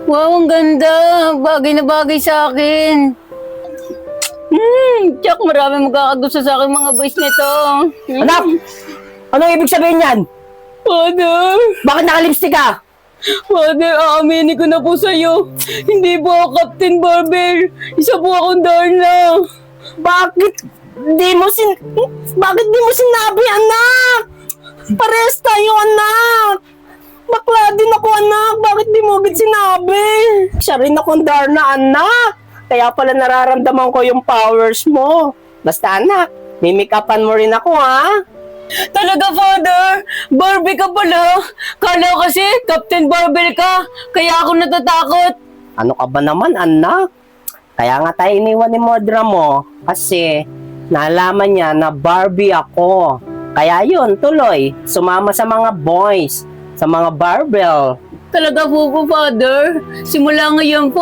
Wow, ang ganda. Bagay na bagay sa akin. Tsak, marami magkakagusto sa akin mga boys nito. Anak! Anong ibig sabihin yan? Father! Bakit naka-lipstick ka? Father, aaminin ko na po sa'yo. Hindi po ako Captain Barbell. Isa po akong Darna. Bakit bakit di mo sinabi, anak? Parehas tayo, anak. Bakla din ako, anak. Bakit di mo agad sinabi? Siya rin akong Darna, anak. Kaya pala nararamdaman ko yung powers mo. Basta, anak, mimikapan mo rin ako, ha? Talaga, Father? Barbie ka pala. Kala ko kasi Captain Barbell ka. Kaya ako natatakot. Ano ka ba naman, anak? Kaya nga tayo iniwan ni Modra mo. Kasi, nalaman niya na Barbie ako. Kaya yun, tuloy, sumama sa mga boys, sa mga barbell. Talaga po, Father. Simula ngayon po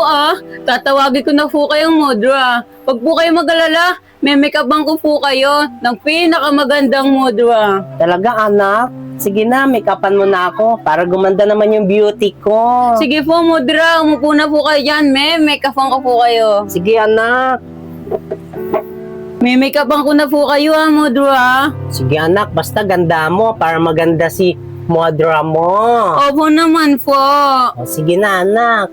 tatawagin ko na po kayong Modra. Huwag po kayo mag-alala, may make-upan ko po kayo ng pinakamagandang Modra. Talaga, anak? Sige na, make-upan mo na ako para gumanda naman yung beauty ko. Sige po, Modra, umupo na po kayo dyan. May make-upan ko po kayo. Sige, anak. May make-upan ko na po kayo Modra. Sige, anak. Basta ganda mo para maganda si Modra mo. Opo naman po. O, sige na, anak.